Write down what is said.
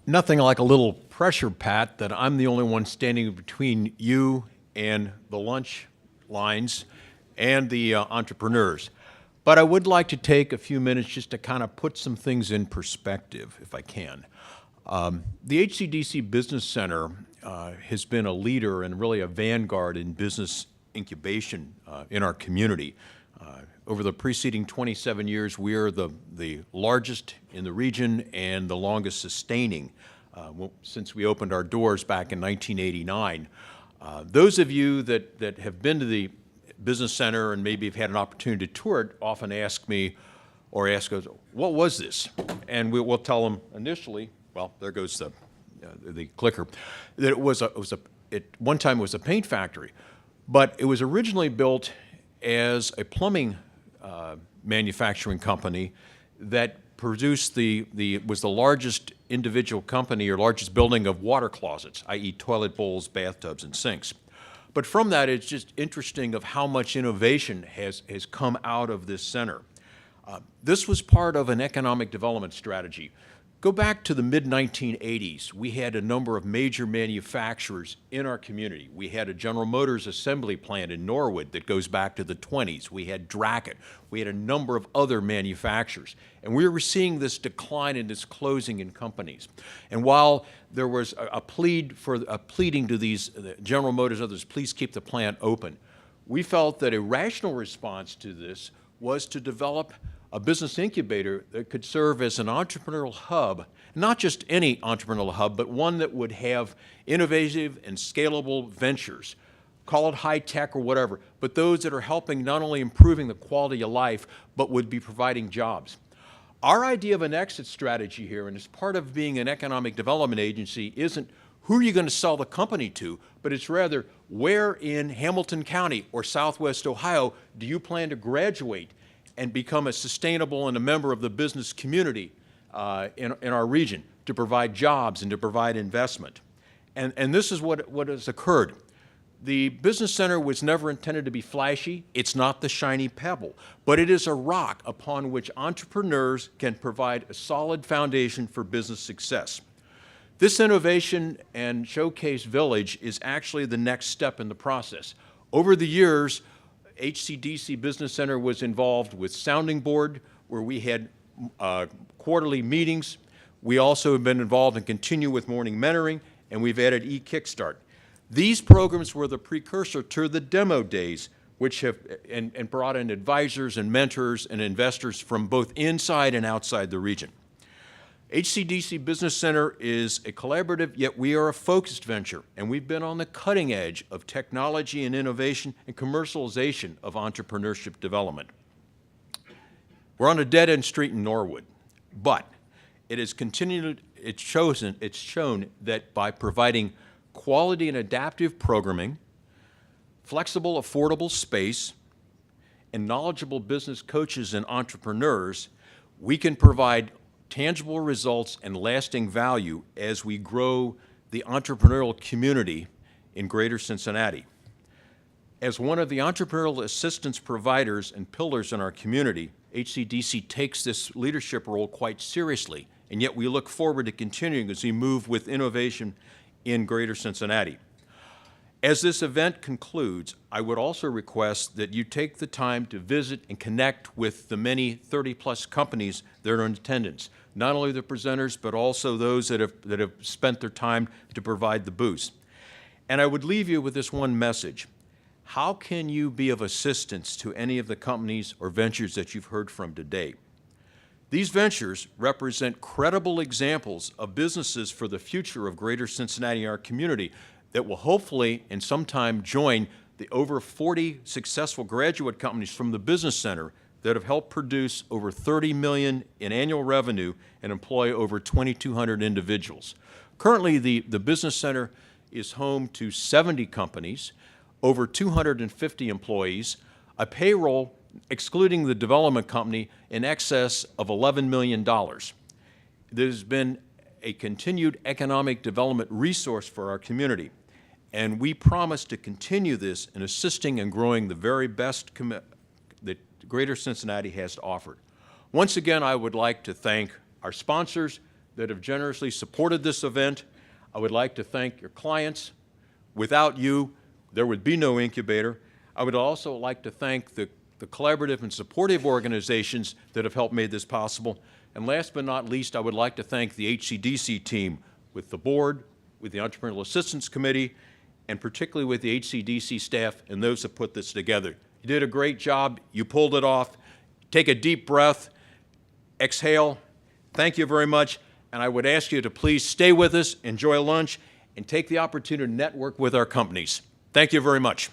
Nothing like a little pressure pat that I'm the only one standing between you and the lunch lines and the entrepreneurs. But I would like to take a few minutes just to kind of put some things in perspective, if I can. The HCDC Business Center has been a leader and really a vanguard in business incubation in our community. Over the preceding 27 years, we are the largest in the region and the longest sustaining since we opened our doors back in 1989. Those of you that have been to the Business Center and maybe have had an opportunity to tour it often ask me or ask us, what was this? And we'll tell them initially, well, there goes the clicker, that at one time it was a paint factory, but it was originally built as a plumbing manufacturing company that produced was the largest individual company or largest building of water closets, i.e. toilet bowls, bathtubs, and sinks. But from that, it's just interesting of how much innovation has come out of this center. This was part of an economic development strategy. Go back to the mid-1980s. We had a number of major manufacturers in our community. We had a General Motors assembly plant in Norwood that goes back to the 20s. We had Dracket. We had a number of other manufacturers. And we were seeing this decline and this closing in companies. And while there was a pleading to these General Motors and others, please keep the plant open, we felt that a rational response to this was to develop a business incubator that could serve as an entrepreneurial hub, not just any entrepreneurial hub, but one that would have innovative and scalable ventures. Call it high tech or whatever, but those that are helping not only improving the quality of life, but would be providing jobs. Our idea of an exit strategy here, and as part of being an economic development agency, isn't who are you going to sell the company to, but it's rather where in Hamilton County or Southwest Ohio do you plan to graduate and become a sustainable and a member of the business community in our region to provide jobs and to provide investment. And this is what has occurred. The Business Center was never intended to be flashy. It's not the shiny pebble, but it is a rock upon which entrepreneurs can provide a solid foundation for business success. This innovation and showcase village is actually the next step in the process. Over the years, HCDC Business Center was involved with Sounding Board, where we had quarterly meetings. We also have been involved and continue with morning mentoring, and we've added e-Kickstart. These programs were the precursor to the demo days, which have and brought in advisors and mentors and investors from both inside and outside the region. HCDC Business Center is a collaborative, yet we are a focused venture, and we've been on the cutting edge of technology and innovation and commercialization of entrepreneurship development. We're on a dead-end street in Norwood, but it's shown that by providing quality and adaptive programming, flexible, affordable space, and knowledgeable business coaches and entrepreneurs, we can provide tangible results and lasting value as we grow the entrepreneurial community in Greater Cincinnati. As one of the entrepreneurial assistance providers and pillars in our community, HCDC takes this leadership role quite seriously, and yet we look forward to continuing as we move with innovation in Greater Cincinnati. As this event concludes, I would also request that you take the time to visit and connect with the many 30-plus companies that are in attendance, not only the presenters, but also those that have spent their time to provide the booths. And I would leave you with this one message. How can you be of assistance to any of the companies or ventures that you've heard from today? These ventures represent credible examples of businesses for the future of Greater Cincinnati and our community that will hopefully in some time join the over 40 successful graduate companies from the Business Center that have helped produce over $30 million in annual revenue and employ over 2,200 individuals. Currently, the Business Center is home to 70 companies, over 250 employees, a payroll, excluding the development company, in excess of $11 million. There's been a continued economic development resource for our community, and we promise to continue this in assisting and growing the very best that Greater Cincinnati has to offer. Once again, I would like to thank our sponsors, that have generously supported this event. I would like to thank your clients. Without you, there would be no incubator. I would also like to thank the collaborative and supportive organizations that have helped make this possible. And last but not least, I would like to thank the HCDC team with the board, with the Entrepreneurial Assistance Committee, and particularly with the HCDC staff and those that put this together. You did a great job. You pulled it off. Take a deep breath. Exhale. Thank you very much. And I would ask you to please stay with us, enjoy lunch, and take the opportunity to network with our companies. Thank you very much.